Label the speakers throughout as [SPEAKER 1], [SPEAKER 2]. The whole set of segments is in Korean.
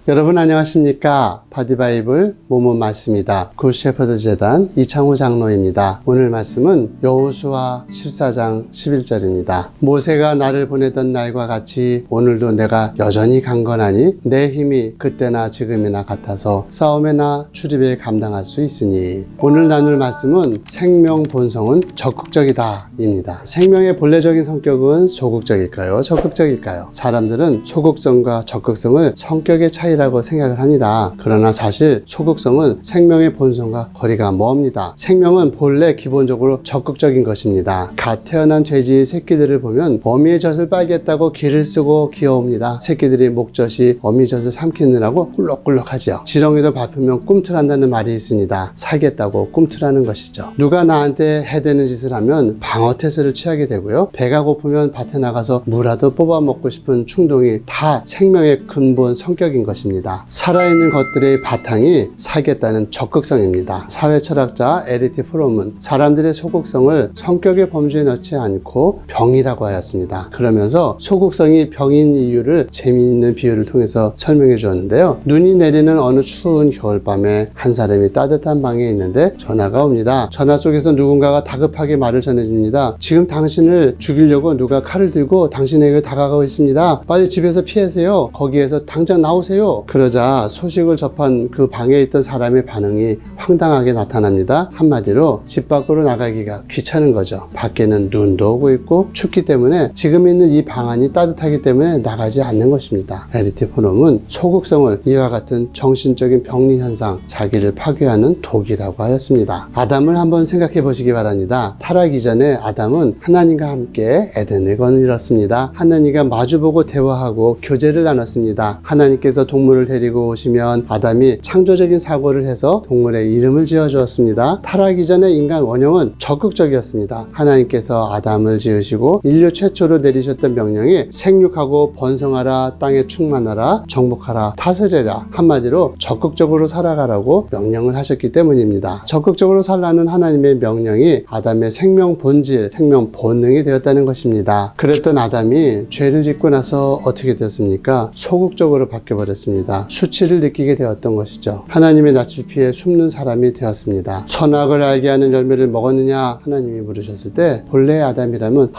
[SPEAKER 1] 여러분 안녕하십니까? 바디바이블 모몬 말씀입니다. 굿셰퍼드 재단 이창호 장로입니다. 오늘 말씀은 여호수아 14장 11절입니다. 모세가 나를 보내던 날과 같이 오늘도 내가 여전히 강건하니 내 힘이 그때나 지금이나 같아서 싸움에나 출입에 감당할 수 있으니. 오늘 나눌 말씀은 생명 본성은 적극적이다 입니다. 생명의 본래적인 성격은 소극적일까요? 적극적일까요? 사람들은 소극성과 적극성을 성격의 차이라고 생각을 합니다. 그러나 사실 소극성은 생명의 본성과 거리가 멉니다. 생명은 본래 기본적으로 적극적인 것입니다. 갓 태어난 돼지 새끼들을 보면 어미의 젖을 빨겠다고 기를 쓰고 귀여웁니다. 새끼들이 목젖이 어미 젖을 삼키느라고 꿀럭꿀럭 하죠. 지렁이도 밟으면 꿈틀한다는 말이 있습니다. 살겠다고 꿈틀하는 것이죠. 누가 나한테 해대는 짓을 하면 방어태세를 취하게 되고요. 배가 고프면 밭에 나가서 무라도 뽑아 먹고 싶은 충동이 다 생명의 근본 성격인 것입니다. 살아있는 것들의 바탕이 살겠다는 적극성입니다. 사회철학자 에리티 프롬은 사람들의 소극성을 성격의 범주에 넣지 않고 병이라고 하였습니다. 그러면서 소극성이 병인 이유를 재미있는 비유를 통해서 설명해 주었는데요. 눈이 내리는 어느 추운 겨울밤에 한 사람이 따뜻한 방에 있는데 전화가 옵니다. 전화 속에서 누군가가 다급하게 말을 전해줍니다. 지금 당신을 죽이려고 누가 칼을 들고 당신에게 다가가고 있습니다. 빨리 집에서 피하세요. 거기에서 당장 나오세요. 그러자 소식을 접한 그 방에 있던 사람의 반응이 황당하게 나타납니다. 한마디로 집 밖으로 나가기가 귀찮은 거죠. 밖에는 눈도 오고 있고 춥기 때문에 지금 있는 이 방 안이 따뜻하기 때문에 나가지 않는 것입니다. 에리티 프롬은 소극성을 이와 같은 정신적인 병리 현상, 자기를 파괴하는 독이라고 하였습니다. 아담을 한번 생각해 보시기 바랍니다. 타락 이전에 아담은 하나님과 함께 에덴을 거닐었습니다. 하나님과 마주보고 대화하고 교제를 나눴습니다. 하나님께서 동물을 데리고 오시면 아담이 창조적인 사고를 해서 동물의 이름을 지어 주었습니다. 타락 이전의 인간 원형은 적극적이었습니다. 하나님께서 아담을 지으시고 인류 최초로 내리셨던 명령이 생육하고 번성하라, 땅에 충만하라, 정복하라, 다스려라. 한마디로 적극적으로 살아가라고 명령을 하셨기 때문입니다. 적극적으로 살라는 하나님의 명령이 아담의 생명 본질, 생명 본능이 되었다는 것입니다. 그랬던 아담이 죄를 짓고 나서 어떻게 되었습니까? 소극적으로 바뀌어버렸습니다. 수치를 느끼게 되었던 것이죠. 하나님의 낯을 피해 숨는 사람이 되었습니다. 선악을 알게 하는 열매를 먹었느냐? 하나님이 물으셨을 때 본래의 아담이라면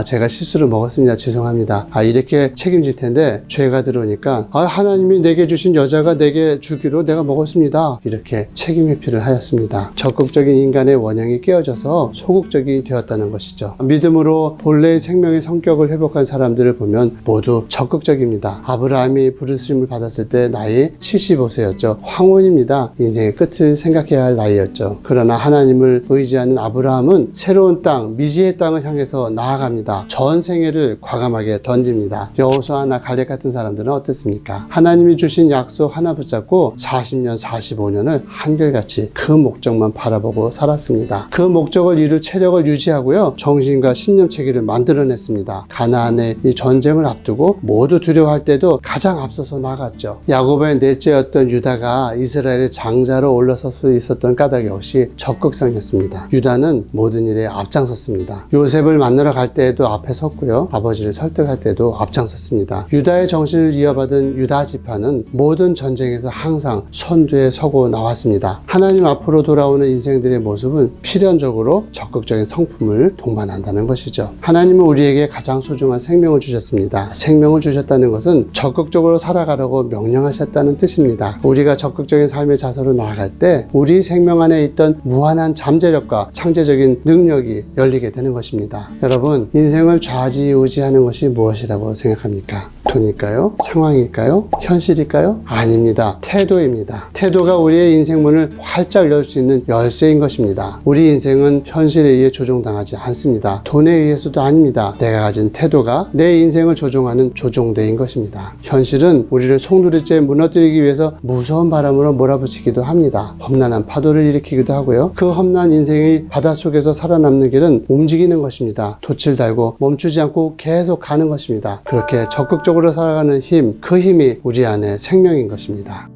[SPEAKER 1] 제가 실수를 먹었습니다. 죄송합니다. 이렇게 책임질 텐데 죄가 들어오니까 하나님이 내게 주신 여자가 내게 주기로 내가 먹었습니다. 이렇게 책임 회피를 하였습니다. 적극적인 인간의 원형이 깨어져서 소극적이 되었다는 것이죠. 믿음으로 본래의 생명의 성격을 회복한 사람들을 보면 모두 적극적입니다. 아브라함이 부르심을 받았을 때 나이 75세였죠. 황혼입니다. 인생의 끝을 생각해야 할 나이였죠. 그러나 하나님을 의지하는 아브라함은 새로운 땅, 미지의 땅을 향해서 나아갑니다. 전 생애를 과감하게 던집니다. 여호수아나 갈렙 같은 사람들은 어떻습니까? 하나님이 주신 약속 하나 붙잡고 40년, 45년을 한결같이 그 목적만 바라보고 살았습니다. 그 목적을 이룰 체력을 유지하고요. 정신과 신념 체계를 만들어냈습니다. 가나안의 이 전쟁을 앞두고 모두 두려워할 때도 가장 앞서서 나갔죠. 야곱의 넷째였던 유다가 이스라엘의 장자로 올라설 수 있었던 까닭 역시 적극성이었습니다. 유다는 모든 일에 앞장섰습니다. 요셉을 만나러 갈 때에도 앞에 섰고요. 아버지를 설득할 때도 앞장섰습니다. 유다의 정신을 이어받은 유다 지파는 모든 전쟁에서 항상 선두에 서고 나왔습니다. 하나님 앞으로 돌아오는 인생들의 모습은 필연적으로 적극적인 성품을 동반한다는 것이죠. 하나님은 우리에게 가장 소중한 생명을 주셨습니다. 생명을 주셨다는 것은 적극적으로 살아가라고 명령하셨다는 뜻입니다. 우리가 적극적인 삶의 자세로 나아갈 때 우리 생명 안에 있던 무한한 잠재력과 창조적인 능력이 열리게 되는 것입니다. 여러분, 인생을 좌지우지하는 것이 무엇이라고 생각합니까? 돈일까요? 상황일까요? 현실일까요? 아닙니다. 태도입니다. 태도가 우리의 인생문을 활짝 열 수 있는 열쇠인 것입니다. 우리 인생은 현실에 의해 조종당하지 않습니다. 돈에 의해서도 아닙니다. 내가 가진 태도가 내 인생을 조종하는 조종대인 것입니다. 현실은 우리를 송두리째 무너뜨리기 위해서 무서운 바람으로 몰아붙이기도 합니다. 험난한 파도를 일으키기도 하고요. 그 험난 인생의 바닷속에서 살아남는 길은 움직이는 것입니다. 돛을 달고 멈추지 않고 계속 가는 것입니다. 그렇게 적극적으로 살아가는 힘, 그 힘이 우리 안에 생명인 것입니다.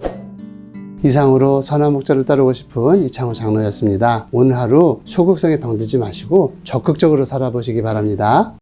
[SPEAKER 1] 이상으로 선한 목자를 따르고 싶은 이창호 장로였습니다. 오늘 하루 소극성에 병들지 마시고 적극적으로 살아보시기 바랍니다.